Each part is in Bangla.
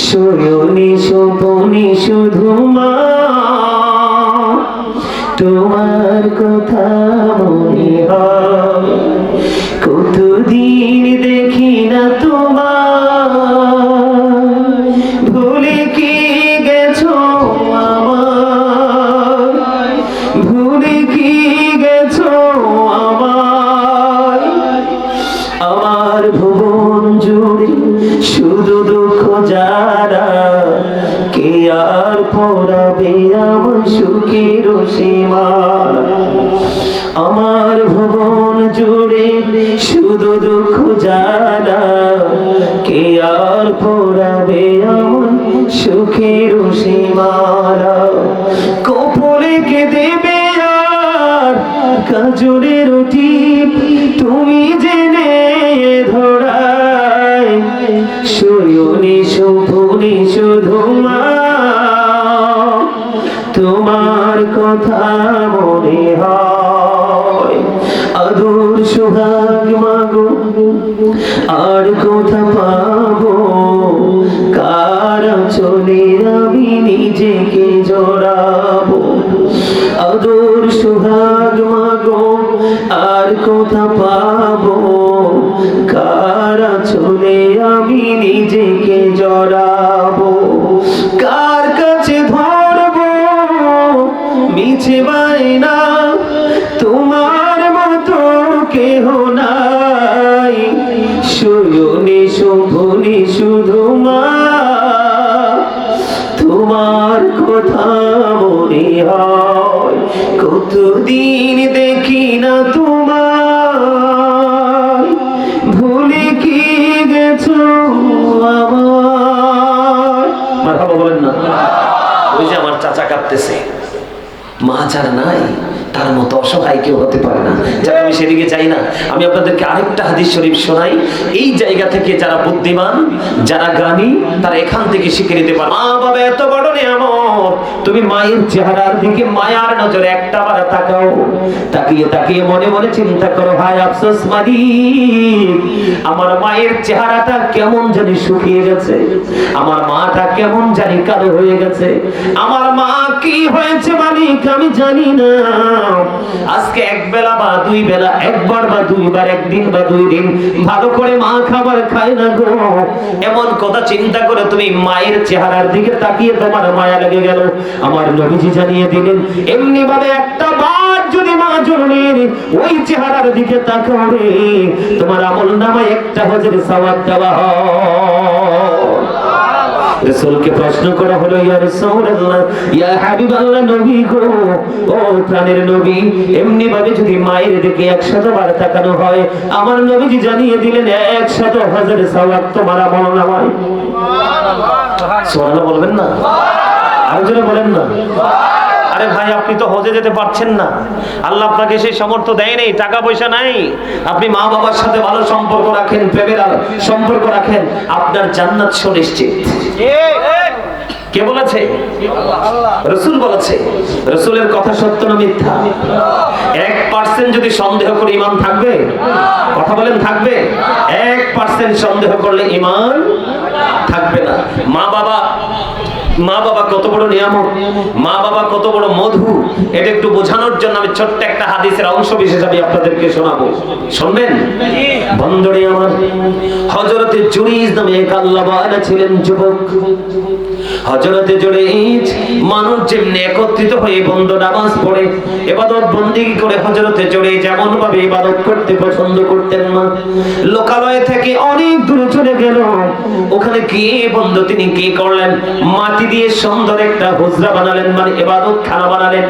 শয়নে স্বপনে শুধু মা তোমার কথা মনে হয়। কতদিন দেখি না তোমার, ভুলে কি গেছো আমার, ভুলে কি গেছো আমার। আমার ভুবন জুড়ে শুধু দুঃখ যারা, কে আর পড়াবে আমার সুখের সীমা। আমার ভুবন জুড়ে শুধু দুঃখ যারা, কে আর পড়াবে আমার সুখের সীমারা। কপলে কে দেবে আর কাজলের টিপ, তুমি জেনে ধরায়। শয়নে স্বপনে শুধু মা তোমার কথা মনে হয়। আদর সোহাগ মাগো আর কোথা পাবো, কার চলে আমি নিজেকে জড়াবো। আদর সোহাগ মাগো আর কোথা পাবো, কার চলে আমি নিজেকে জড়াবো। কার কাছে ধরবো মিছে বায়না, তোমার মতো কেহ নাই। শয়নে স্বপনে শুধু মা তোমার কথা মনে হয়। কতদিন দেখি না তোমার, ভুলে কি গেছো আমার। মারহাবা বলেন না। ওই যে আমার চাচা কাঁদতেছে, মা যার নাই তার মতো অসহায় কেউ হতে পারে না। যারা আমি সেদিকে চাই না। আমি আপনাদেরকে আরেকটা হাদিস শরীফ শোনাই। এই জায়গা থেকে যারা বুদ্ধিমান, যারা জ্ঞানী, তারা এখান থেকে শিখে নিতে পারে। মা বাবা এত বড় নিয়ামত, তুমি মায়ের চেহারার দিকে মায়ার নজরে একটা বার তাকাও। তাকিয়ে তাকিয়ে মনে মনে চিন্তা করো, ভাই আফসোস মালিক, আমার মায়ের চেহারাটা কেমন জানি শুকিয়ে গেছে, আমার মাটা কেমন জানি কালো হয়ে গেছে, আমার মা কি হয়েছে মালিক আমি জানি না। আজকে এক বেলা বা দুই বেলা, একবার বা দুইবার, একদিন বা দুই দিন ভালো করে মা খাবার খায় না গো। এমন কথা চিন্তা করে তুমি মায়ের চেহারার দিকে তাকিয়ে তোমার মায়া লেগে গেল। আমার নবীজি জানিয়ে দিলেন, এমনি ভাবে একটা বার যদি মা জননীর ওই চেহারার দিকে তাকাবে, তোমার আমল নামায় একটা হজের সওয়াব দেওয়া হয়। রাসূলকে প্রশ্ন করা হলো, ইয়া রাসূলুল্লাহ, ইয়া হাবিবাল্লাহ, নবী গো, ও প্রাণের নবী, এমনি ভাবে যদি মায়ের দিকে 100 বার তাকানো হয়, আমার নবীজি জানিয়ে দিলেন 100 হজের সওয়াব তোমার আমল নামায়। সুবহানাল্লাহ বলবেন না? আরো জোরে বলেন না। আরে ভাই, আপনি তো হজে যেতে পারছেন না, আল্লাহ আপনাকে সেই সামর্থ্য দেয় নাই, টাকা পয়সা নাই। আপনি মা বাবার সাথে ভালো সম্পর্ক রাখেন, প্রেমের সম্পর্ক রাখেন, আপনার জান্নাত সুনিশ্চিত। কে বলেছে? রাসূল বলেছে। রাসূলের কথা সত্য না মিথ্যা? 1% যদি সন্দেহ করে ঈমান থাকবে? কথা বলেন, থাকবে? 1% সন্দেহ করলে ঈমান থাকবে না। মা বাবা কত বড় নিয়ামত, মা বাবা কত বড় মধু, এটা একটু বোঝানোর জন্য আমি ছোট্ট একটা হাদিসের অংশ বিশেষ আমি আপনাদেরকে শোনাবো। শুনবেন? বন্ধুরে আমার, হযরতে জুরাইজ নামে এক আল্লাহওয়ালা ছিলেন যুবক। হযরতে জুরাইজ মানুষ যেমনি একত্রিত হয়ে বন্ধ নামাজ পড়ে ইবাদত বন্দেগী করে, হযরতে জুরাইজ এমন ভাবে ইবাদত করতে পছন্দ করতেন না। লোকালয় থেকে অনেক দূরে চলে গেল, ওখানে গিয়ে বন্ধু তিনি কি করলেন, মাটি দিয়ে সুন্দর একটা হুজরা বানালেন, মানে ইবাদত খানা বানালেন।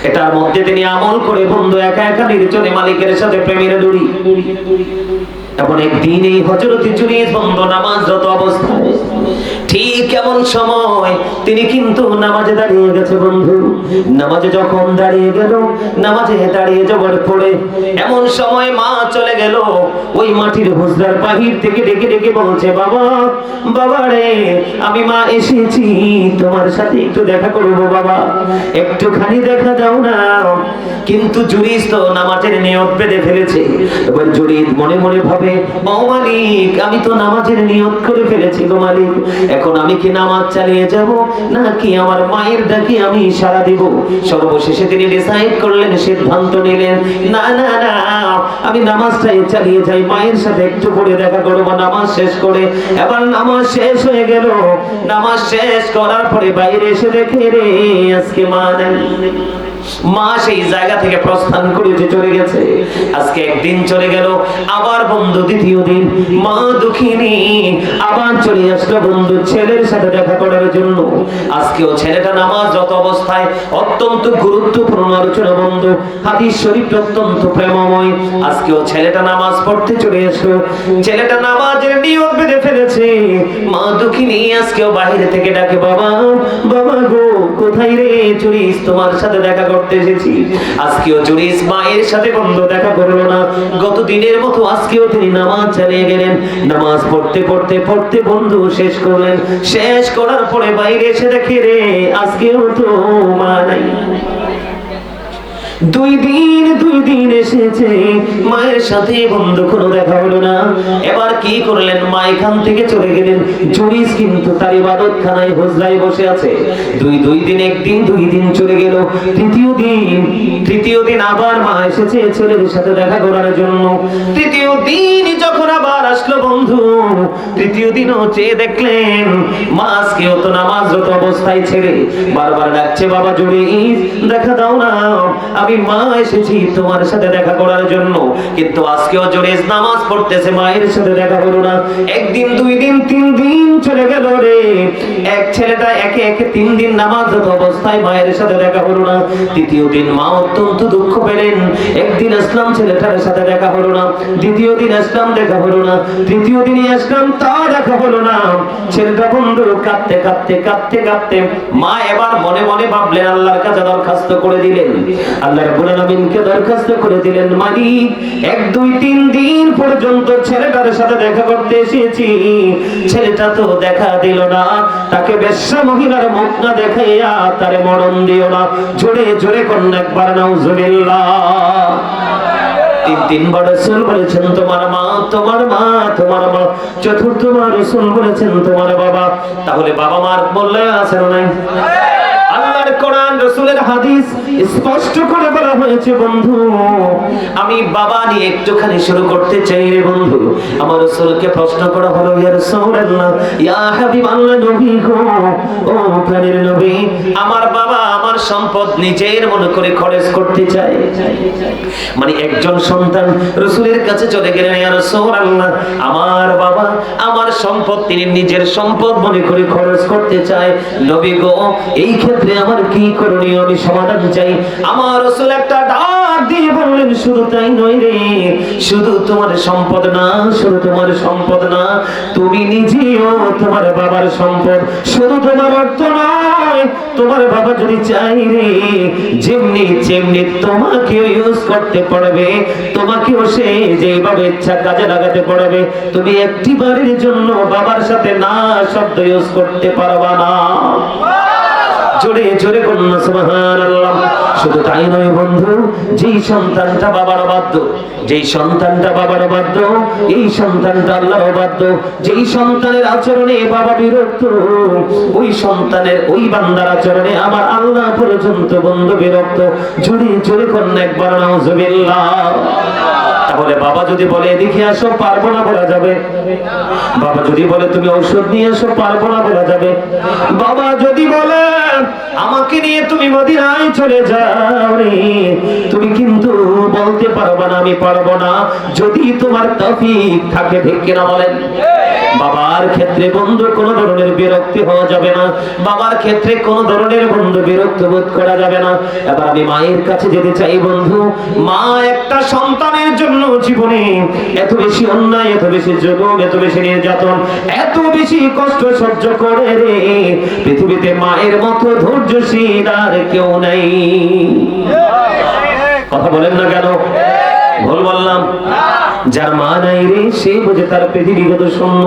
এটার মধ্যে তিনি আমল করে বন্ধু একা একা নির্জনে মালিকের সাথে প্রেমের দড়ি। এমন একদিন এই হযরত জুরাইজ বন্ধু নামাজরত অবস্থায় ঠিক এমন সময় তিনি কিন্তু নামাজে দাঁড়িয়ে গেছে বন্ধু। নামাজে যখন দাঁড়িয়ে গেল, নামাজে দাঁড়িয়ে যাওয়ার পরে এমন সময় মা চলে গেল। ওই মাটির হুজরার বাহির থেকে ডেকে ডেকে বলছে, বাবা, বাবা রে, আমি মা এসেছি, তোমার সাথে একটু দেখা করবো বাবা, একটুখানি দেখা দাও না। কিন্তু জুরিস তো নামাজের নিয়ত বেঁধে ফেলেছে। এবার জুরিস মনে মনে ভাবে, ও মালিক, আমি তো নামাজের নিয়ত করে ফেলেছি গো মালিক, এখন আমি কি নামাজ চালিয়ে যাব নাকি আমার মায়ের ডাকে আমি সাড়া দিব? সর্বশেষে তিনি ডিসাইড করলেন, সিদ্ধান্ত নিলেন, না না না, আমি নামাজটাই চালিয়ে যাই, মায়ের সাথে একটু পরে দেখা করবো নামাজ শেষ করে। এবার নামাজ শেষ হয়ে গেল। নামাজ শেষ করার পরে বাইরে এসে দেখে, রে আজকে মা নাই। মা সেই জায়গা থেকে প্রস্থান করে চলে গেছে। আজকে একদিন চলে গেল, আবার বন্ধু দ্বিতীয় দিন মা দুঃখিনী আবার চলে আসলো বন্ধু ছেলের সাথে দেখা করার জন্য। আজকেও ছেলেটা নামাজরত অবস্থায়, অত্যন্ত গুরুত্বপূর্ণ আলোচনা বন্ধু, হাদিস শরীফ অত্যন্ত প্রেমময়। আজকেও ছেলেটা নামাজ পড়তে চলে আসলো। ছেলেটা নামাজের নিয়ত বেঁধে ফেলেছে। মা দুঃখিনী আজকেও বাইরে থেকে ডাকে, বাবা, বাবা গো, কোথায় রে? জুরিস তোমার সাথে দেখা করতে এসেছি। আজকেও জুরিস মায়ের সাথে বন্ধু দেখা করলো না। গত দিনের মতো আজকেও তিনি নামাজ চালিয়ে গেলেন। নামাজ পড়তে পড়তে পড়তে বন্ধু শেষ করলেন। শেষ করার পরে বাইরে এসে দেখে, রে আজকেও তো মা নাই। দুই দিন এসেছে, মায়ের সাথে বন্ধু কোনো দেখা হলো না। এবার কি করলেন? মা এখান থেকে চলে গেলেন। জুরিস কিন্তু তার ইবাদতখানায় হুজরায় বসে আছে। দুই দিন, একদিন, 2 দিন চলে গেল। তৃতীয় দিন আবার মা এসেছে ছেলের সাথে দেখা করার জন্য। তৃতীয় দিন যখন আবার আসলো বন্ধু, তৃতীয় দিনও চেয়ে দেখলেন মা আজকেও তো নামাজরত অবস্থায় ছেড়ে বারবার ডাকছে, বাবা জুরিস দেখা দাও না, আমি মা এসেছি তোমার সাথে দেখা করার জন্য। কিন্তু আজকেও জুরিস নামাজ পড়তেছে, মায়ের সাথে দেখা হলো না। একদিন, 2 দিন, 3 দিন চলে গেল রে। এক ছেলেটা একে একে 3 দিন নামাজরত অবস্থায় মায়ের সাথে দেখা হলো না। তৃতীয় দিন মা অত্যন্ত দুঃখ পেলেন। একদিন আসলাম, ছেলেটার সাথে দেখা হলো না। দ্বিতীয় দিন আসলাম, দেখা হলো না। তৃতীয় দিনই আসলাম, তা দেখা হলো না। ছেলেটা বন্ধু কাঁদতে কাঁদতে কাঁদতে কাঁদতে মা এবার মনে মনে ভাবলেন, আল্লাহর কাছে দরখাস্ত করে দিলেন, আল্লাহ রাব্বুল আলামিনকে দরখাস্ত করে দিলেন, মালিক 1, 2, 3 দিন পর্যন্ত ছেলেটার সাথে দেখা করতে এসেছি, ছেলেটা তো দেখা দিল না। তাকে বেশ্যা মহিলার মুখ না দেখাইয়া তারে মরণ দিও না। জোরে জোরে কন্যা একবার নাউজুবিল্লাহ। 3বার রাসূল বলেছেন, তোমার মা, তোমার মা, তোমার মা। চতুর্থবার রাসূল বলেছেন, তোমার বাবা। তাহলে বাবা মার মূল্যায়ন আছে না নাই? আল্লাহর কোরআন, রাসূলের হাদিস স্পষ্ট করে বলা হয়েছে বন্ধু। আমি বাবা নিয়ে একটুখানি শুরু করতে চাই রে বন্ধু। আমার রাসূলকে প্রশ্ন করা হলো, ইয়া রাসূলুল্লাহ, ইয়া হাবিবাল্লাহ, নবী গো, ও প্রাণের নবী, আমার বাবা আমার সম্পদ নিজের মনে করে খরচ করতে চায়। মানে একজন সন্তান রাসূলের কাছে চলে গেলেন, ইয়া রাসূলুল্লাহ, আমার বাবা আমার সম্পদ তিনি নিজের সম্পদ মনে করে খরচ করতে চায়। নবী গো, এই ক্ষেত্রে আমার কি করণীয়? আমি সমাধান চাই। আমার রাসূল একটা ডাক দিয়ে বললেন, শুধু তাই নয় রে, শুধু তোমার সম্পদ না, শুধু তোমার সম্পদ না, তুমি নিজেও তোমার বাবার সম্পদ। শুধু তোমার অর্থ নয়, তোমার বাবা যদি চাই রে, যেমনি তোমাকেও ইউজ করতে পারবে, তোমাকেও সে যেভাবে ইচ্ছা কাজে লাগাতে পারবে। তুমি একটি বারের জন্য বাবার সাথে না শব্দ ইউজ করতে পারবা না। জোরে জোরে বলুন সুবহানাল্লাহ। শুধু তাই নয় বন্ধু, যেই সন্তানটা বাবার বাধ্য, যেই সন্তানটা বাবার বাধ্য, এই সন্তানটা আল্লাহর বাধ্য। যেই সন্তানের আচরণে বাবা বিরক্ত, ওই সন্তানের, ওই বান্দার আচরণে আমার আল্লাহ পর্যন্ত বন্ধু বিরক্ত। জোরে জোরে বলুন একবার নাউজুবিল্লাহ। তাহলে বাবা যদি বলে এদিকে আসো, পারবো না বলা যাবে? বাবা যদি বলে তুমি ঔষধ নিয়ে আসো, পারবো না বলা যাবে? বাবা যদি বলে আমাকে নিয়ে তুমি মদিনায় চলে যাও রে, তুমি কিন্তু বলতে পারবে না আমি পারবো না, যদি তোমার তৌফিক থাকে। ঠিক কিনা বলেন? বাবার ক্ষেত্রে বন্ধু কোন ধরনের বিরক্তি হওয়া যাবে না, বাবার ক্ষেত্রে কোন ধরনের বন্ধু বিরক্ত বোধ করা যাবে না। এবার আমি মায়ের কাছে যেতে চাই বন্ধু। মা একটা সন্তানের জন্য জীবনে এত বেশি অন্যায়, এত বেশি জুলুম, এত বেশি নির্যাতন, এত বেশি কষ্ট সহ্য করে রে, পৃথিবীতে মায়ের মতো ধৈর্যশীল আর কেউ নাই। কথা বলেন না কেন? ভুল বললাম? যার মা নাই রে সে বুঝে তার পৃথিবী কত শূন্য।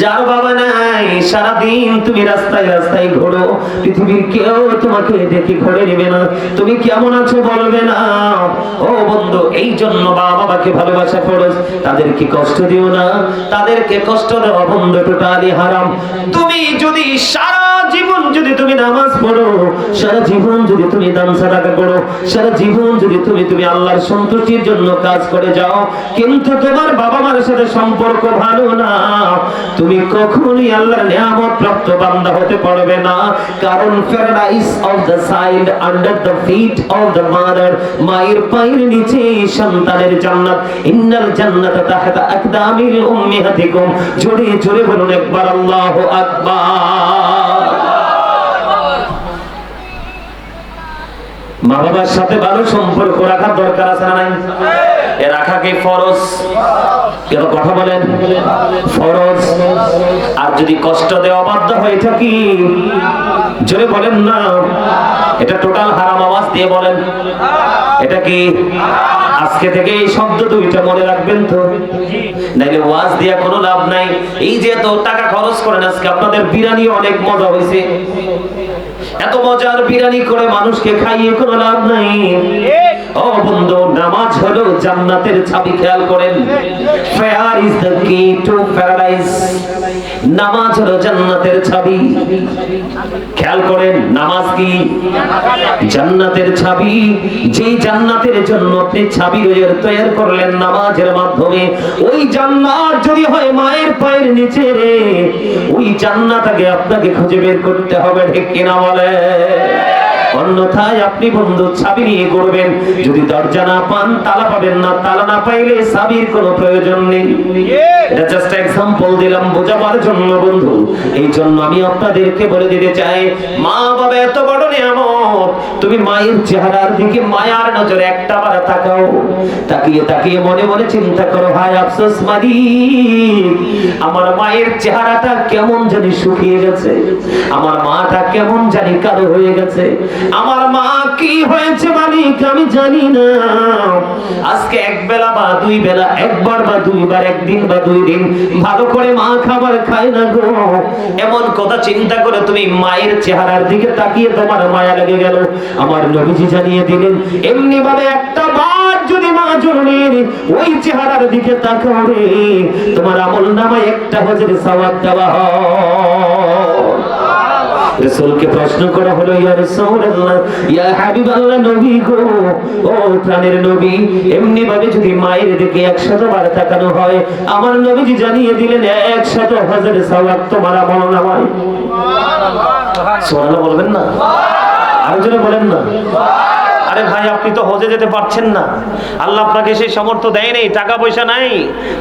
যার বাবা নাই সারাদিন তুমি রাস্তায় রাস্তায় ঘোরো, পৃথিবীর কেউ তোমাকে দেখে ঘরে নেবে না, তুমি কেমন আছো বলবে না। ও বন্ধু, এই জন্য বাবাকে ভালোবাসা ফরজ, তাদেরকে কষ্ট দিও না, তাদেরকে কষ্ট দেওয়া বন্ধু টোটালি হারাম। তুমি যদি সারা জীবন যদি তুমি নামাজ পড়ো, সারা জীবন যদি তুমি দান সাদাকা করো, সারা জীবন যদি তুমি আল্লাহর সন্তুষ্টির জন্য কাজ করে যাও, কিন্তু তোমার বাবা মার সাথে সম্পর্ক ভালো না, তুমি কখনোই আল্লাহর নিয়ামত প্রাপ্ত বান্দা হতে পারবে না। কারণ paradise of the child under the feet of the mother, মায়ের পায়ের নিচে সন্তানের জান্নাত। ইন্নাল জান্নাতা তাহতা আকদামিল উম্মাহাতিকুম। জোরে জোরে বলুন একবার আল্লাহু আকবার। মা বাবার সাথে ভালো সম্পর্ক রাখার দরকার আছে না নাই? এ রাখা কি ফরজ? কেন কথা বলেন? ফরজ। আর যদি কষ্ট দেওয়া বাধ্য হয়ে থাকি, জোরে বলেন না, এটা টোটাল হারাম। আওয়াজ দিয়ে বলেন এটা কি? আজকে থেকে এই শব্দ দুইটা মনে রাখবেন তো, নাইলে ওয়াজ দিয়া কোনো লাভ নাই। এই যে এত টাকা খরচ করেন, আজকে আপনাদের বিরিয়ানি অনেক মজা হয়েছে, এত মজার বিরিয়ানি করে মানুষকে খাইয়ে কোনো লাভ নাই। ও বন্ধু, নামাজ হলো জান্নাতের চাবি। খেয়াল করেন, prayer is the key to paradise। নামাজ হলো জান্নাতের চাবি। খেয়াল করেন, নামাজ কি? জান্নাতের চাবি। যেই জান্নাতের জন্য আপনি চাবি তৈরি করলেন নামাজের মাধ্যমে, ওই জান্নাত যদি হয় মায়ের পায়ের নিচে রে, ওই জান্নাতকে আপনাকে খুঁজে বের করতে হবে। ঠিক কিনা বলে? অন্যথায় আপনি বন্ধু চাবি নিয়ে ঘুরবেন, যদি দরজা না পান তালা পাবেন না, তালা না পাইলে চাবির কোনো প্রয়োজন নেই। এটা জাস্ট এক্সাম্পল দিলাম বোঝাবার জন্য বন্ধু। এই জন্য আমি আপনাদেরকে বলে দিতে চাই, মা বাবা এত বড় নিয়ামত, তুমি মায়ের চেহারার দিকে মায়ার নজরে একটা বার তাকাও। তাকিয়ে তাকিয়ে মনে মনে চিন্তা করো, হায় আফসোস মালিক, আমার মায়ের চেহারাটা কেমন জানি শুকিয়ে গেছে, আমার মাটা কেমন জানি কালো হয়ে গেছে, আমার মা কি হয়েছে মালিক আমি জানি না। আজকে এক বেলা বা দুই বেলা, একবার বা দুইবার, একদিন বা দুই দিন ভালো করে মা খাবার খায় না গো। এমন কথা চিন্তা করে তুমি মায়ের চেহারার দিকে তাকিয়ে তোমার মায়া লেগে গেল। আমার নবীজি জানিয়ে দিলেন, এমনি ভাবে একটা বার যদি মা জননীর ওই চেহারার দিকে তাকাবে, তোমার আমলনামায় একটা হজের সওয়াব দেওয়া হয়। রাসূলকে প্রশ্ন করা হলো, ইয়া রাসূলুল্লাহ, ইয়া হাবিবাল্লাহ, নবী গো, ও প্রাণের নবী, এমনি ভাবে যদি মায়ের দিকে 100 বার তাকানো হয়, আমার নবীজি জানিয়ে দিলেন 100 হজের সওয়াব তোমার আমলনামায়। সুবহানাল্লাহ বলবেন না? আর জোরে বলেন না। আরে ভাই, আপনি তো হজে যেতে পারছেন না, আল্লাহ আপনাকে সেই সামর্থ্য দেয় নাই, টাকা পয়সা নাই,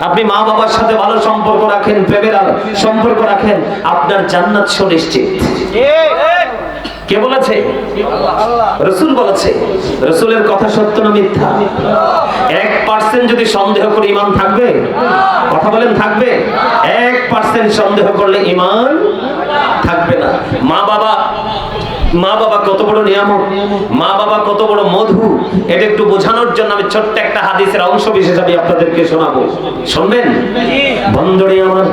আপনি মা বাবার সাথে ভালো সম্পর্ক রাখেন, প্রেমের সম্পর্ক রাখেন, আপনার জান্নাত সুনিশ্চিত। কে বলেছে? রাসূল বলেছে। রাসূলের কথা সত্য না মিথ্যা? 1% যদি সন্দেহ করে ঈমান থাকবে? কথা বলেন, থাকবে? 1% সন্দেহ করলে ঈমান থাকবে না। মা বাবা কত বড় নিয়ামত, মা বাবা কত বড় মধু, এটা একটু বোঝানোর জন্য আমি ছোট্ট একটা হাদিসের অংশ বিশেষ আমি আপনাদেরকে শোনাবো, শুনবেন? বন্ধুরে আমার,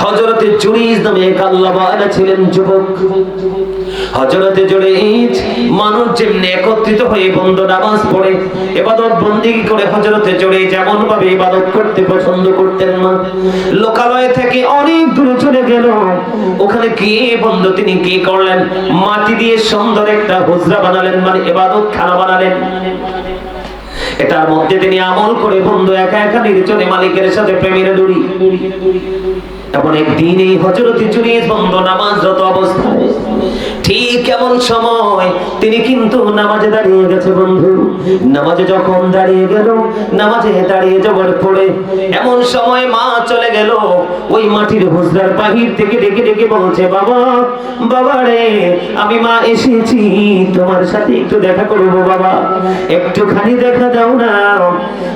হযরতে জুরাইজ নামে এক আল্লাহওয়ালা ছিলেন যুবক। হযরতে জুরাইজ মানুষ যেমনি একত্রিত হয়ে বন্ধু নামাজ পড়ে ইবাদত বন্দেগী করে, হযরতে জুরাইজ যেমন ভাবে ইবাদত করতে পছন্দ করতেন না। লোকালয় থেকে অনেক দূরে চলে গেল, ওখানে গিয়ে বন্ধু তিনি কি করলেন, মাটি দিয়ে সুন্দর একটা হুজরা বানালেন, মানে ইবাদত খানা বানালেন। এটার মধ্যে তিনি আমল করে বন্ধু একা একা নির্জনে মালিকের সাথে প্রেমের দড়ি। এমন একদিন এই হযরতে জুরাইজ বন্ধু নামাজরত অবস্থায় ঠিক এমন সময় তিনি কিন্তু নামাজে দাঁড়িয়ে গেছে বন্ধু। নামাজে যখন দাঁড়িয়ে গেল, নামাজে দাঁড়িয়ে যাওয়ার পরে এমন সময় মা চলে গেল। ওই মাটির হুজরার বাহির থেকে ডেকে ডেকে বলছে, বাবা, বাবা রে, আমি মা এসেছি, তোমার সাথে একটু দেখা করবো বাবা, একটুখানি দেখা দাও না।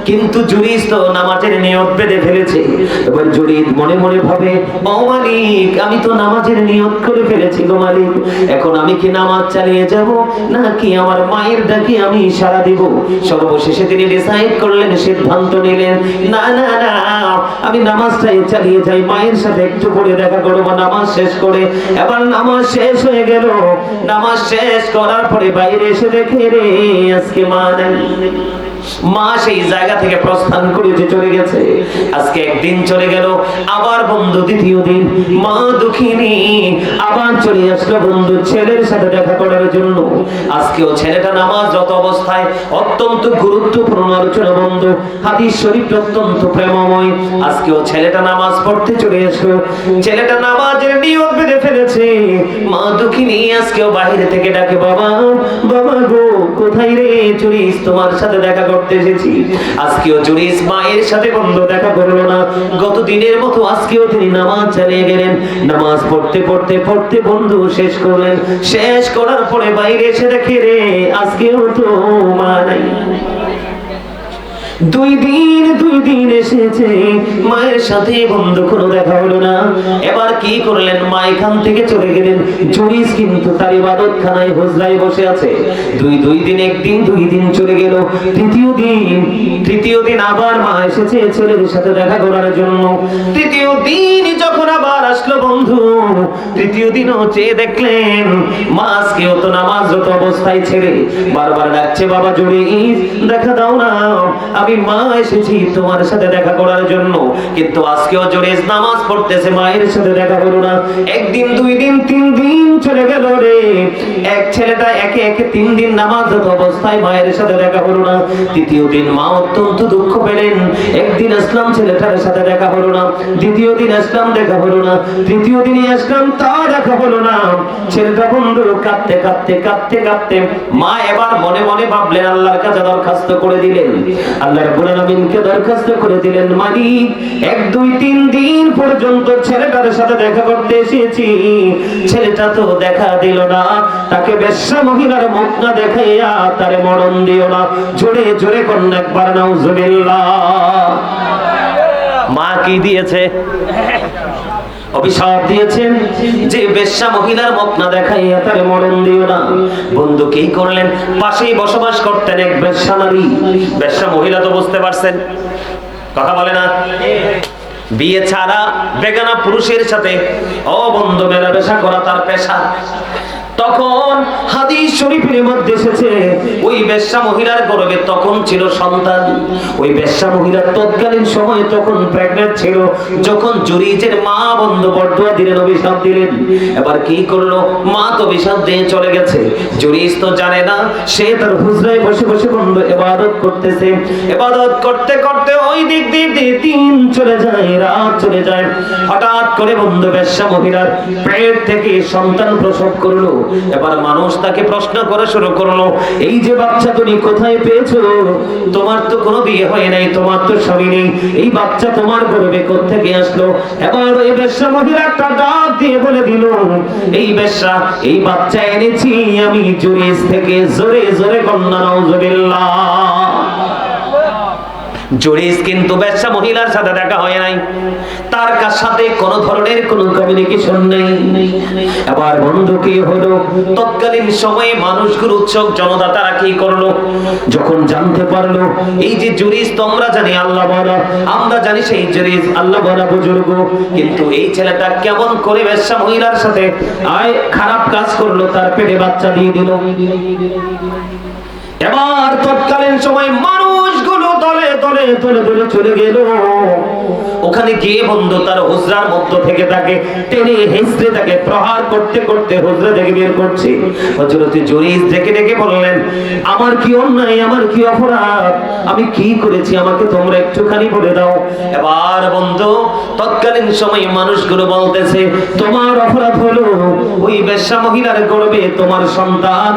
কিন্তু জুরিস তো নামাজের নিয়ত বেঁধে ফেলেছে। এবার জুরিদ মনে মনে ভাবে, ও মালিক, আমি তো নামাজের নিয়ত করে ফেলেছি গো মালিক, এখন আমি কি নামাজ চালিয়ে যাব নাকি আমার মায়ের ডাকে আমি সাড়া দিব? সর্বশেষে তিনি ডিসাইড করলেন, সিদ্ধান্ত নিলেন, না না না, আমি নামাজটাই চালিয়ে যাই, মায়ের সাথে একটু পরে দেখা করবো নামাজ শেষ করে। এবার নামাজ শেষ হয়ে গেল। নামাজ শেষ করার পরে বাইরে এসে দেখে, রে আজকে মা নাই। মা সেই জায়গা থেকে প্রস্থান করে চলে গেছে। আজকে একদিন চলে গেল, আবার বন্ধু দ্বিতীয় দিন মা দুঃখিনী আবার চলে আসলো বন্ধু ছেলের সাথে দেখা করার জন্য। আজকেও ছেলেটা নামাজরত অবস্থায়, অত্যন্ত গুরুত্বপূর্ণ আলোচনা বন্ধু, হাদিস শরীফ অত্যন্ত প্রেমময়। আজকেও ছেলেটা নামাজ পড়তে চলে আসলো। ছেলেটা নামাজের নিয়ত বেঁধে ফেলেছে। মা দুঃখিনী আজকেও বাইরে থেকে ডাকে, বাবা, বাবা গো, কোথায় রে জুরিস, তোমার সাথে দেখা করতে এসেছি। আজকেও জুরিস মায়ের সাথে বন্ধু দেখা করলো না। গত দিনের মতো আজকেও তিনি নামাজ চালিয়ে গেলেন। নামাজ পড়তে পড়তে পড়তে বন্ধু শেষ করলেন। শেষ করার পরে বাইরে এসে দেখে, রে আজকেও তো মা নাই। দুই দিন এসেছে, মায়ের সাথে বন্ধু কোনো দেখা হলো না। এবার কি করলেন, মা এখান থেকে চলে গেলেন। জুরিস কিন্তু তার ইবাদত খানায় হুজরায় বসে আছে। দুই দিন, একদিন, 2 দিন চলে গেল। তৃতীয় দিন আবার মা এসেছে ছেলের সাথে দেখা করার জন্য। তৃতীয় দিন যখন আবার আসলো বন্ধু, তৃতীয় দিনও চেয়ে দেখলেন মা আজকেও তো নামাজরত অবস্থায় ছেড়ে বারবার ডাকছে, বাবা জুরিস, দেখা দাও না, আমি মা এসেছি তোমার সাথে দেখা করার জন্য। কিন্তু আজকেও জুরিস নামাজ পড়তেছে, মায়ের সাথে দেখা হলো না। একদিন, 2 দিন, 3 দিন চলে গেল রে। এক ছেলেটা একে একে 3 দিন নামাজরত অবস্থায় মায়ের সাথে দেখা হলো না। তৃতীয় দিন মা অত্যন্ত দুঃখ পেলেন। একদিন আসলাম, ছেলেটার সাথে দেখা হলো না। দ্বিতীয় দিন আসলাম, দেখা হলো না। তৃতীয় দিনই আসলাম, তা দেখা হলো না। ছেলেটা বন্ধু কাঁদতে কাঁদতে কাঁদতে কাঁদতে মা এবার মনে মনে ভাবলেন, আল্লাহর কাছে দরখাস্ত করে দিলেন, আল্লাহ রাব্বুল আলামিনকে দরখাস্ত করে দিলেন, মালিক, 1, 2, 3 দিন পর্যন্ত ছেলেটার সাথে দেখা করতে এসেছি, ছেলেটা তো দেখা দিল না। তাকে বেশ্যা মহিলার মুখ না দেখাইয়া তারে মরণ দিও না। জোরে জোরে কন্যা একবার নাউজুবিল্লাহ। মা কি দিয়েছে? অভিশাপ দিয়েছেন যে বেশ্যা মহিলার মুখ না দেখাইয়া তারে মরণ দিও না। বন্ধু কি করলেন, পাশেই বসবাস করতেন এক বেশ্যা নারী। বেশ্যা মহিলা তো বুঝতে পারছেন, কথা বলে না, বিয়ে ছাড়া বেগানা পুরুষের সাথে ও বন্ধু মেলামেশা করা তার পেশা। তখন হাদিস শরীফের মধ্যে এসেছে, ওই বেশ্যা মহিলার গর্ভে তখন ছিল সন্তান। ওই বেশ্যা মহিলা তৎকালীন সময়ে তখন প্রেগন্যান্ট ছিল। যখন জুরিজের মা বন্ধু বরদুয়া দিলেন, অভিশাপ দিলেন। এবার কি করলো, মা তো অভিশাপ দিয়ে চলে গেছে। জুরিজ তো জানে না, সে তার হুজরায় বসে বসে বন্ধু ইবাদত করতেছে। ইবাদত করতে করতে ওই দিক দিয়ে দিন চলে যায়, রাত চলে যায়। হঠাৎ করে বন্ধু বেশ্যা মহিলার পেট থেকে সন্তান প্রসব করলো। এবার মানুষ তাকে প্রশ্ন করা শুরু করলো, এই যে বাচ্চা তুমি কোথায় পেয়েছো? তোমার তো কোনো বিয়ে হয় নাই, তোমার তো স্বামী নেই, এই বাচ্চা তোমার গর্ভে কোত্থেকে আসলো? এবার ওই বেশ্যা মহিলা একটা ডাক দিয়ে বলে দিল, এই বেশ্যা, এই বাচ্চা এনেছি আমি জুরিস থেকে। জোরে জোরে কন্যা নাউজুবিল্লাহ। জুরিস কিন্তু বেশ্যা মহিলার সাথে দেখা হয় নাই, তার সাথে কোন ধরনের কোন কমিউনিকেশন নেই। এবার বন্ধু কি হলো, তৎকালীন সময়ে মানুষগুলো, উৎসুক জনতা, তারা কি করলো, যখন জানতে পারলো এই যে জুরিস, তোমরা জানি আল্লাহ বলা, আমরা জানি সেই জুরিস আল্লাহ বলা বুজুর্গ, কিন্তু এই ছেলেটা কেমন করে বেশ্যা মহিলার সাথে খারাপ কাজ করলো, তার পেটে বাচ্চা দিয়ে দিল। এবার তৎকালীন সময় মানুষগুলো দলে তলে তলে তলে চলে গেল। ওখানে গিয়ে বন্ধু তার হুজরার মধ্য থেকে তাকে টেনে হেঁচড়ে তাকে প্রহার করতে করতে হুজরা থেকে বের করছে। হযরত জুরাইজ ডেকে ডেকে বললেন, আমার কি অন্যায়, আমার কি অপরাধ, আমি কি করেছি আমাকে তোমরা একটুখানি বলে দাও। এবার বন্ধু তৎকালীন সময় মানুষগুলো বলতেছে, তোমার অপরাধ হলো ওই বেশ্যা মহিলার গর্ভে তোমার সন্তান।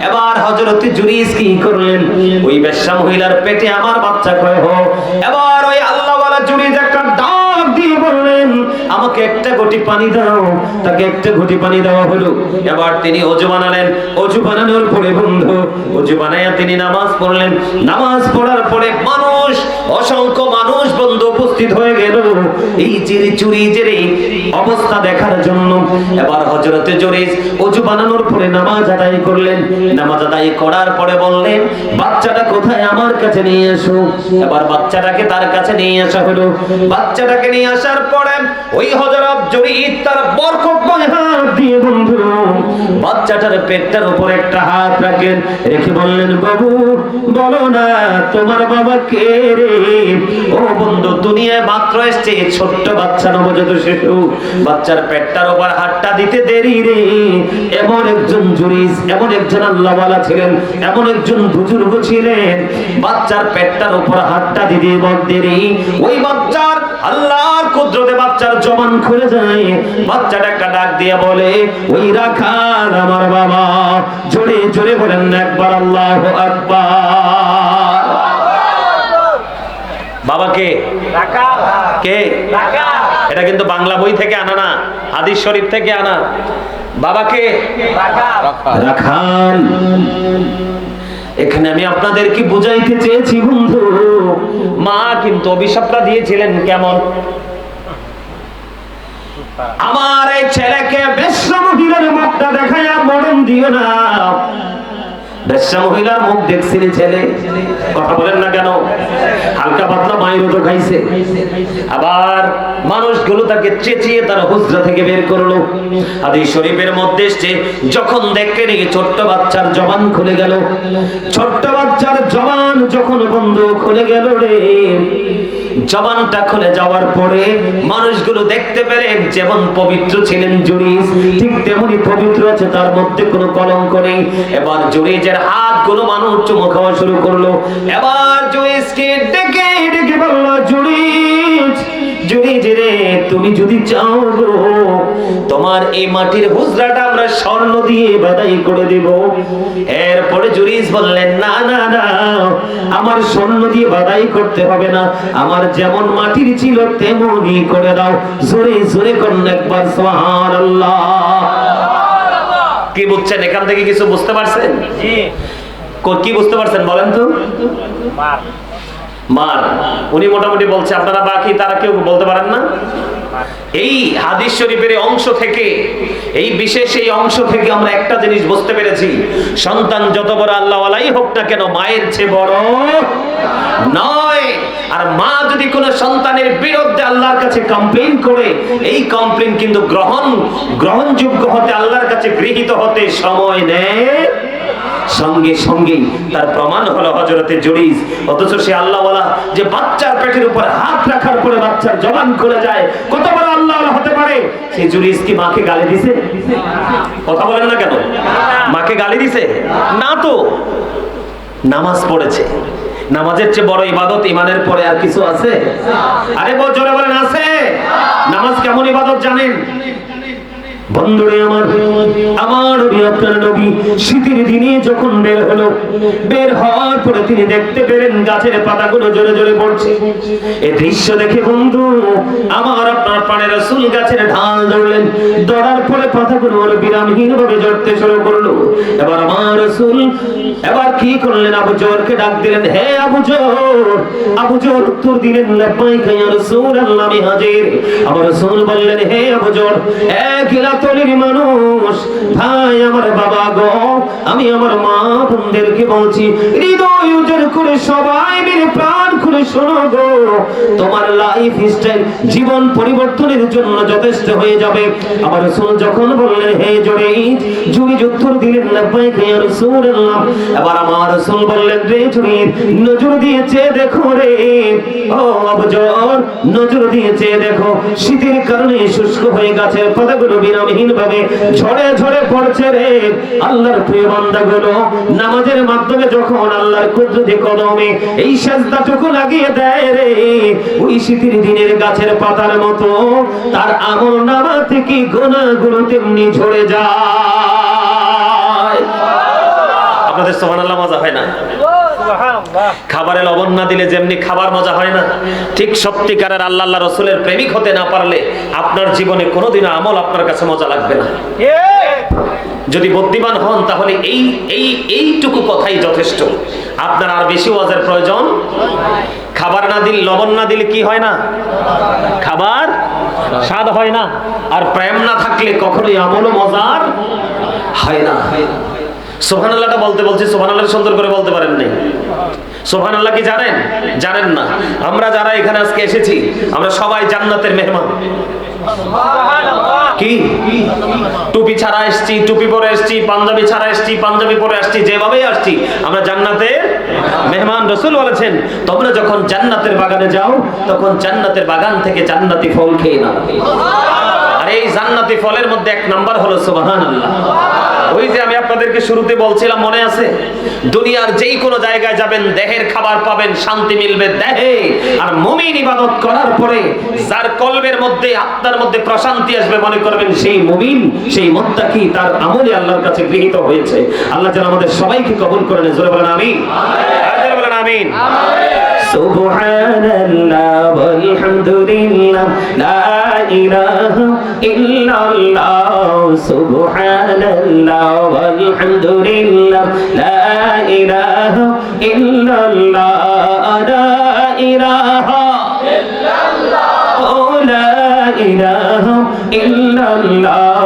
এবার হযরত জুরাইজ কি করলেন, ওই বেশ্যা মহিলার পেটে আমার বাচ্চা ক্ষয় হোক। এবার ওই আল্লাহওয়ালা জুরাইজ একটা ডাক দিয়ে বললেন, আমাকে একটা ঘটি পানি দাও। তাকে একটা ঘটি পানি দেওয়া হলো। এবার তিনি ওযু বানালেন। ওযু বানানোর পরে বন্ধু ওযু বানায়া তিনি নামাজ পড়লেন। নামাজ পড়ার পরে মানুষ, অসংখ্য মানুষ বন্ধু উপস্থিত হয়ে গেল এই জুরাইজের এই অবস্থা দেখার জন্য। এবার হযরত জুরাইজ ওযু বানানোর পরে নামাজ আদায় করলেন। নামাজ আদায় করার পরে বললেন, বাচ্চাটা কোথায়, আমার কাছে নিয়ে এসো। এবার বাচ্চাটাকে তার কাছে নিয়ে আসা হলো। বাচ্চাটাকে নিয়ে আসার পরে ওই হযরত জুরাইজ তার বরকতময় হাত দিয়ে বন্ধু বাচ্চাটার পেটটার উপর একটা হাত রাখেন, রেখে বললেন, বাবু বলো না তোমার বাবা কে রে? ও বন্ধু দুনিয়ায় মাত্র এসেছে ছোট্ট বাচ্চা, নবজাত শিশু, বাচ্চার পেটটার উপর হাতটা দিতে দেরি রে। এমন একজন জুরাইজ, এমন একজন আল্লাহওয়ালা ছিলেন, এমন একজন বুজুর্গ ছিলেন, বাচ্চার পেটটার উপর হাতটা দিতে বড় দেরি। ওই বাচ্চার আল্লাহর কুদরতে বাচ্চার জবান খুলে যায়। বাচ্চাটা একটা ডাক দিয়ে বলে, ওই রাখাল আমার বাবা। জোরে জোরে বলেন একবার আল্লাহু আকবার। বাবা কে? রাখাল। কে? রাখাল। এটা কিন্তু বাংলা বই থেকে আনা না, হাদিস শরীফ থেকে আনা। বাবা কে? রাখাল। রাখাল। এখানে আমি আপনাদেরকে বুঝাইতে চেয়েছি বন্ধু, মা কিন্তু অভিশাপটা দিয়েছিলেন কেমন, আমার এই ছেলেকে বেশ্যা মহিলার মুখটা দেখায়া মরণ দিও না। বেশ্যা মহিলার মুখ দেখছিলি ছেলে, কথা বলেন না কেন? হালকা পাতলা মায়েরও তো খাইছে। আবার মানুষগুলো তাকে চেঁচিয়ে তার হুজরা থেকে বের করলো। হাদিস শরীফের মধ্যে এসেছে, যখন দেখলেন এই ছোট্ট বাচ্চার জবান খুলে গেল, ছোট্ট বাচ্চার জবান যখন বন্ধু খুলে গেল রে, জবানটা খুলে যাওয়ার পরে মানুষগুলো দেখতে পেলেন যেমন পবিত্র ছিলেন জুরাইজ, ঠিক তেমনি পবিত্র আছে, তার মধ্যে কোনো কলঙ্ক নেই। এবার জুরাইজের হাতগুলো মানুষ চুমু খাওয়া শুরু করলো। এবার জুরাইজকে ডেকে ডেকে বলল, জুরাইজ, জুরাইজ রে, তুমি যদি চাও গো তোমার এই মাটির হুজরাটা আমরা স্বর্ণ দিয়ে বাধাই করে দেব। এরপরে জুরাইজ বললেন, না না না, আমার স্বর্ণ দিয়ে বাধাই করতে হবে না, আমার যেমন মাটির ছিল তেমনই করে দাও। জোরে জোরে করুন একবার সুবহানাল্লাহ। কি বুঝছেন? এখান থেকে কিছু বুঝতে পারছেন? কি বুঝতে পারছেন বলেন তো? মার। উনি মোটামুটি বলছে, আপনারা বাকি তারা কেউ বলতে পারেন না। এই হাদিস শরীফের অংশ থেকে, এই বিশেষ এই অংশ থেকে আমরা একটা জিনিস বুঝতে পেরেছি, সন্তান যত বড় আল্লাহওয়ালাই হোক না কেন, মায়ের চেয়ে বড় নয়। আর মা যদি কোনো সন্তানের বিরুদ্ধে আল্লাহর কাছে কমপ্লেইন করে, এই কমপ্লেইন কিন্তু গ্রহণযোগ্য হতে, আল্লাহর কাছে গৃহীত হতে সময় নেয় সঙ্গে সঙ্গেই। তার প্রমাণ হলো হযরতে জুরাইজ। অথচ সে আল্লাহওয়ালা যে বাচ্চার পেটের উপর হাত রাখার পরে বাচ্চার জবান খুলে যায়, কত বড় আল্লাহওয়ালা হতে পারে? সেই জুরাইজ কি মাকে গালি দিছে? কথা বলেন না কেন? মাকে গালি দিছে না তো, নামাজ পড়েছে। নামাজের চেয়ে বড় ইবাদত ইমানের পরে আর কিছু আছে? আরে জোরে বলেন আছে। নামাজ কেমন ইবাদত জানেন বন্ধুরে আমার? আমার আপনার নবী শীতের দিনে যখন বের হলো, বের হওয়ার পরে তিনি দেখতে পেলেন গাছের পাতাগুলো জোরে জোরে পড়ছে। এই দৃশ্য দেখে বন্ধু আমার আপনার পানে রাসূল গাছের ঢাল ধরলেন। ধরার পরে পাতাগুলো বিরামহীন ভাবে ঝরতে শুরু করলো। এবার আমার রাসূল এবার কি করলেন? আবু জরকে ডাক দিলেন, হে আবু জর। আবু জর উত্তর দিলেন, লাব্বাইকা ইয়া রাসূলুল্লাহ, আমি হাজির। আমার রাসূল বললেন, হে আবু জর, এক গাতলির মানুষ ভাই আমার বাবা গো, আমি আমার মা বোনদেরকে বলছি, হৃদয় উজাড় করে সবাই মিলে প্রাণ খুলে শোনো গো, তোমার লাইফ স্টাইল জীবন পরিবর্তনের জন্য যথেষ্ট হয়ে যাবে। আমার রাসূল যখন বললেন হে জুরাইজ, জুরাইজ উত্তর দিলেন লাব্বাইক ইয়া রাসূলুল্লাহ। এবার আমার রাসূল বললেন রে জুরাইজ, নজর দিয়ে চেয়ে দেখো রে, ও আবজর নজর দিয়ে চেয়ে দেখো, শীতের কারণে শুষ্ক হয়ে গাছের পাতাগুলো বিরামহীন ভাবে ঝরে ঝরে পড়ছে রে। আল্লাহর প্রিয় বান্দাগুলো নামাজের মাধ্যমে যখন আল্লাহর কুদরতি কদমে এই সিজদাটুকু লাগিয়ে দেয় রে, ওই শীতের দিনের গাছের পাতার মতো তার আমলনামা থেকে গুনাহগুলো তেমনি ঝরে যায়। আপনাদের সুবহানাল্লাহ মজা হয় না? খাবারে লবণ না দিলে যেমনি খাবার মজা হয় না, ঠিক সত্যিকারের আল্লাহ আল্লাহ রাসূলের প্রেমিক হতে না পারলে আপনার জীবনে কোনোদিনও আমল আপনার কাছে মজা লাগবে না। যদি বুদ্ধিমান হন তাহলে এইটুকু কথাই যথেষ্ট, আপনার আর বেশি ওয়াজের প্রয়োজন। খাবার না দিলে, লবণ না দিলে কি হয় না? খাবার স্বাদ হয় না। আর প্রেম না থাকলে কখনোই আমলও মজার হয় না। সুবহানাল্লাহটা বলতে বলছি, সুবহানাল্লাহ সুন্দর করে বলতে পারেন নাই। সুবহানাল্লাহ কি জানেন? জানেন না। আমরা যারা এখানে আজকে এসেছি আমরা সবাই জান্নাতের মেহমান। কি টুপি ছাড়া এসছি, টুপি পরে এসছি, পাঞ্জাবি ছাড়া এসছি, পাঞ্জাবি পরে আসছি, যেভাবেই আসছি আমরা জান্নাতের মেহমান। রাসূল বলেছেন তোমরা যখন জান্নাতের বাগানে যাও তখন জান্নাতের বাগান থেকে জান্নাতি ফল খেয়ে নাও। আর এই জান্নাতি ফলের মধ্যে এক নাম্বার হলো সুবহানাল্লাহ। ওই যে আমি আপনাদেরকে শুরুতে বলছিলাম মনে আছে, দুনিয়ার যেই কোনো জায়গায় যাবেন দেহের খাবার পাবেন, শান্তি মিলবে দেহে। আর মুমিন ইবাদত করার পরে যার কলবের মধ্যে আত্মার মধ্যে প্রশান্তি আসবে মনে করবেন সেই মুমিন, সেই মুত্তাকি, তার আমলে আল্লাহর কাছে গৃহীত হয়েছে। আল্লাহ যেন আমাদের সবাইকে কবুল করে নেয়। জোরে বলেন আমিন। জোরে বলেন আমিন। সুবহানাল্লাহ ওয়ালহামদুলিল্লাহ লা ইলাহা ইল্লাল্লাহ, সুবহানাল্লাহ ওয়ালহামদুলিল্লাহ লা ইলাহা ইল্লাল্লাহ, লা ইলাহা ইল্লাল্লাহ, লা ইলাহা ইল্লাল্লাহ।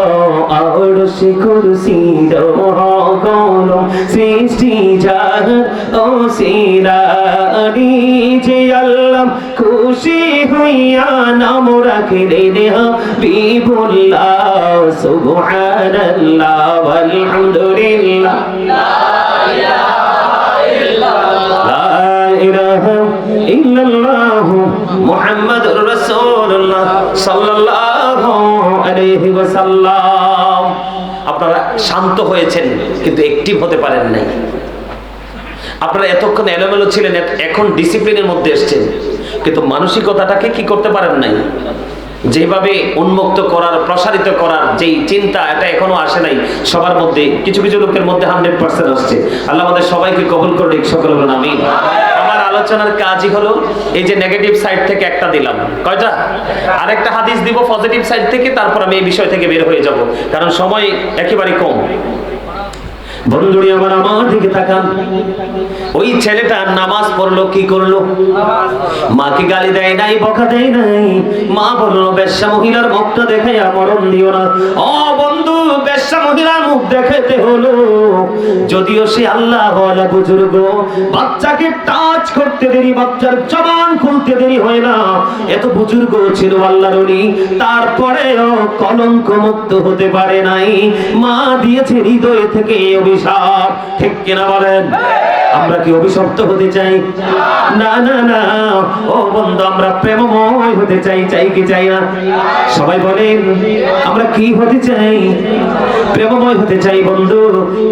আরশ কুরসি দোহগলো সৃষ্টি জাহান ও সিরানি, যে আল্লাহ খুশি হইয়া নাম রাখলেন হাবিবুল্লাহ। সুবহানাল্লাহ ওয়ালহামদুলিল্লাহ লা ইলাহা ইল্লাল্লাহ মুহাম্মাদুর রাসূলুল্লাহ সাল্লাল্লাহু আলাইহি ওয়াসাল্লাম। আপনারা শান্ত হয়েছেন কিন্তু অ্যাক্টিভ হতে পারেন নাই। আপনারা এতক্ষণ এলোমেলো ছিলেন, এখন ডিসিপ্লিনের মধ্যে এসেছেন, কিন্তু মানসিকতাটাকে কি করতে পারেন নাই। যেভাবে উন্মুক্ত করার, প্রসারিত করার যেই চিন্তা, এটা এখনো আসে নাই সবার মধ্যে। কিছু কিছু লোকের মধ্যে 100% আসছে। আল্লাহ আমাদের সবাইকে কবুল করে দিক, সকলে বলুন আমিন। আমার আলোচনার কাজই হলো এই যে নেগেটিভ সাইড থেকে একটা দিলাম, কয়টা? আরেকটা হাদিস দিব পজিটিভ সাইড থেকে, তারপর আমি এই বিষয় থেকে বের হয়ে যাব, কারণ সময় একেবারে কম। বন্ধুরি আমার দিকে তাকান। ওই ছেলেটা নামাজ পড়লো, কি করলো? মাকে গালি দেয় নাই, বকা দেয় নাই। মা বললো বেশ্যা মহিলার মুখটা দেখাইয়া মরণ দিও না। ও বন্ধু, বেশ্যা মহিলার মুখ দেখাইতে হলো, যদিও সে আল্লাহ ওয়ালা বুজুর্গ। বাচ্চাকে টাচ করতে দেরি, বাচ্চার জবান খুলতে দেরি হয় না, এত বুজুর্গ ছিল আল্লাহর ওলি, তারপরেও কলঙ্ক মুক্ত হতে পারে নাই। মা দিয়েছে হৃদয় থেকে অভিশাপ, ঠিক কিনা বলেন? আমরা কি অভিশপ্ত হতে চাই? না না না। ও বন্ধু, আমরা প্রেমময় হতে চাই, চাই কি চাই না? সবাই বলেন আমরা কি হতে চাই? প্রেমময় হতে চাই বন্ধু।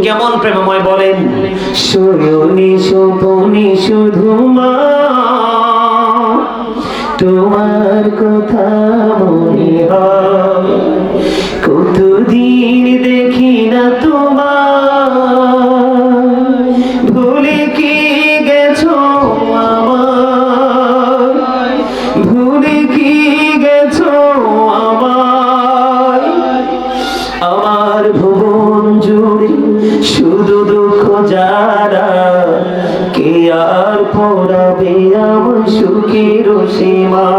কেমন প্রেমময় বলেন? শয়নে স্বপনে শুধু মা তোমার কথা মনে হয়, কতদিন দেখি না তোমার, ভুলে কি গেছো আমার, ভুলে কি গেছো আমার। আমার ভুবন জুড়ে শুধু দুঃখ যারা, কে আর পড়াবে আমার সুখের সীমা।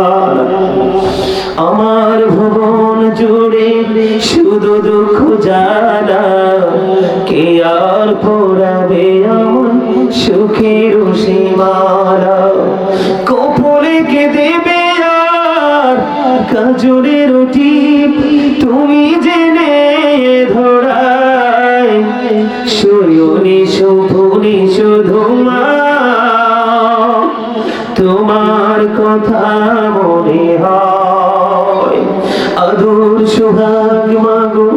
আমার ভুবন জুড়ে শুধু দুঃখ জ্বালা, কে আর পরাবে আমার সুখের সীমালা। কপালে কে দেবে আর কাজলের টিপ, তুমি জেনে ধরায় শয়নে শোভনে শুধু মা তোমার কথা মনে হয়। আদর সোহাগ মাগো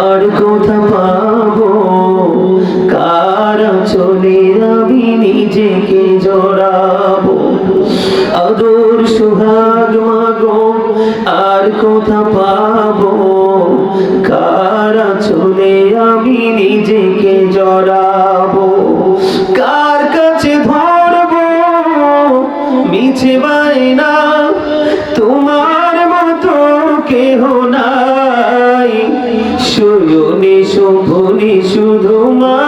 আর কোথা পাবো, কার চলে আমি নিজেকে জড়াবো। আদর সোহাগ মাগো আর কোথা পাবো, কার চলে আমি নিজেকে জড়াবো। কার কাছে ধরবো মিছে বায়না, তোমার মতো কেহ নাই শয়নে শোভনে শুধু মা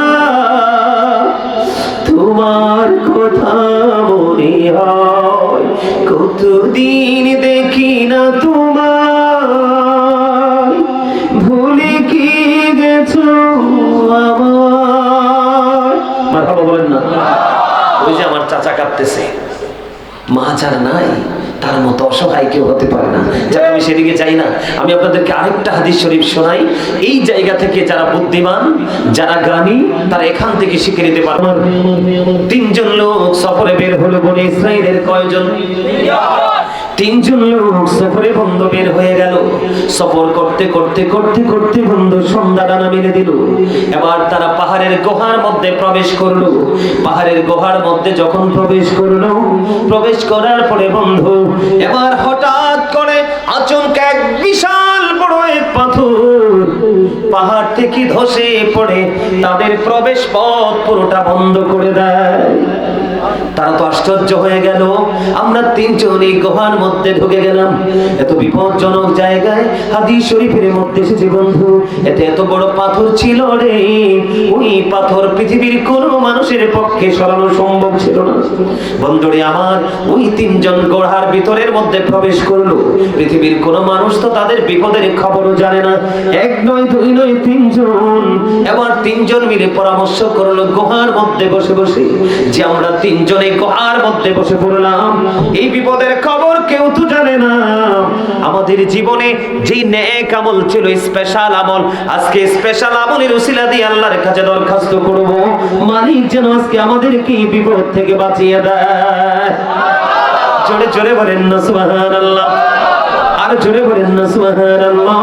তোমার কথা মনে হয়। কতদিন দেখি না তোমার, ভুলে কি গেছো আমার। মারহাবা বলেন না। ওই যে আমার চাচা কাঁদতেছে, মা যার নাই তার মতো অসহায় কেউ হতে পারে না। যারা আমি সেদিকে যাই না, আমি আপনাদেরকে আরেকটা হাদিস শরীফ শোনাই। এই জায়গা থেকে যারা বুদ্ধিমান, যারা জ্ঞানী, তারা এখান থেকে শিখে নিতে পারবে। তিনজন লোক সফরে বের হলো। বনে ইসরাইলের কয়জন? তিনজন লোক সফরে বন্ধ বের হয়ে গেল। সফর করতে করতে করতে করতে বন্ধ সন্ধ্যা ডানা মেলে দিল। এবার তারা পাহাড়ের গুহার মধ্যে প্রবেশ করলো। পাহাড়ের গুহার মধ্যে যখন প্রবেশ করলো, প্রবেশ করার পরে বন্ধু এবার হঠাৎ করে আচমকা এক বিশাল বড় এক পাথর পাহাড় থেকে ধসে পড়ে তাদের প্রবেশ পথ পুরোটা বন্ধ করে দেয়। তারা তো আশ্চর্য হয়ে গেল, আমরা তিনজন এই গুহার মধ্যে ঢুকে গেলাম, এত বিপজ্জনক জায়গায়। হাদিস শরীফের মধ্যে এসেছে বন্ধু, এতে এত বড় পাথর ছিল রে, ওই পাথর পৃথিবীর কোনো মানুষের পক্ষে সরানো সম্ভব ছিল না। বন্ধুরে আমার, ওই তিনজন গুহার ভিতরের মধ্যে প্রবেশ করলো। পৃথিবীর কোনো মানুষ তো তাদের বিপদের খবরও জানে না। এক নয়, দুই নয়, তিনজন। এবার তিনজন মিলে পরামর্শ করলো গুহার মধ্যে বসে বসে, যে আমরা তিনজনে গুহার মধ্যে বসে পড়লাম, এই বিপদের খবর কেউ তো জানে না। আমাদের জীবনে যেই নেক আমল ছিল, স্পেশাল আমল, আজকে স্পেশাল আমলের উসিলা দিয়ে আল্লাহর কাছে দরখাস্ত করব, মালিক যেন আজকে আমাদেরকে এই বিপদ থেকে বাঁচিয়ে দেয়। জোরে জোরে বলেন না সুবহানাল্লাহ, আর জোরে বলেন না সুবহানাল্লাহ।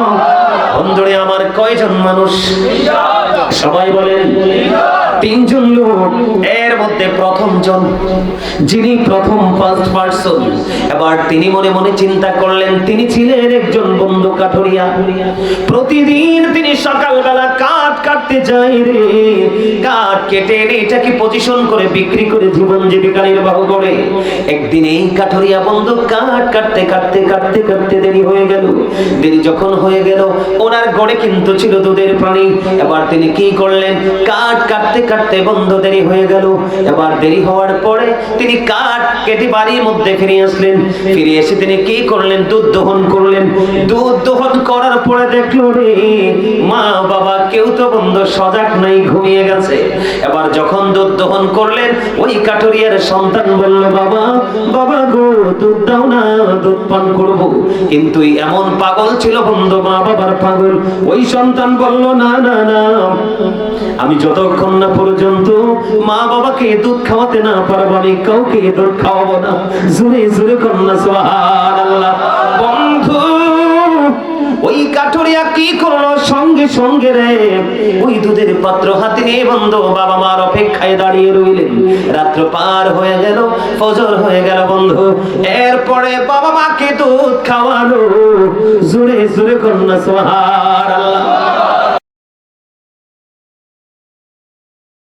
বন্ধুরে আমার, কয়জন মানুষ? সবাই বলেন তিনজন লোক। এর মধ্যে প্রথম জন, যিনি প্রথম ফার্স্ট পারসন, এবার তিনি মনে মনে চিন্তা করলেন, তিনি ছিলেন একজন বন্ধু কাঠুরিয়া। প্রতিদিন তিনি সকালবেলা কাঠ কাটতে যাই রে, কাঠ কেটে এনে এটাকে পজিশন করে বিক্রি করে জীবন জীবিকা নির্বাহ করে। একদিন এই কাঠুরিয়া বন্ধু কাঠ কাটতে কাটতে কাটতে কাটতে দেরি হয়ে গেল। দেরি যখন হয়ে গেল, ওনার ঘরে কিন্তু ছিল দুধের পানি। এবার তিনি কি করলেন, কাঠ কাটতে কাটতে বন্ধ দেরি হয়ে গেল। এবার দেরি হওয়ার পরে তিনি কাঠ কেটে বাড়ির মধ্যে ফিরে আসলেন। ফিরে এসে তিনি কি করলেন, দুধ দহন করলেন। দুধ দহন করার পরে দেখলো রে, মা বাবা কেউ তো বন্ধু সজাগ নাই, ঘুমিয়ে গেছে। এবার যখন দুধ দহন করলেন, ওই কাঠুরিয়ার সন্তান বলল, বাবা বাবা গো, দুধ দাও না, দুধ পান করবো। কিন্তু এমন পাগল ছিল বন্ধু, মা বাবার পাগল। ওই সন্তান বলল, না না না, আমি যতক্ষণ না পর্যন্ত মা বাবাকে দুধ খাওয়াতে না পারবো, আমি কাউকে দুধ খাওয়াবো না। জোরে জোরে কন্যা সুবহানাল্লাহ। বন্ধু ওই কাঠুরিয়া কি করলো, সঙ্গে সঙ্গে রে ওই দুধের পাত্র হাতে নিয়ে বন্ধু বাবা মার অপেক্ষায় দাঁড়িয়ে রইলেন। রাত্র পার হয়ে গেল, ফজর হয়ে গেল বন্ধু। এরপরে বাবা মাকে দুধ খাওয়ালো। জোরে জোরে কন্যা সুবহানাল্লাহ।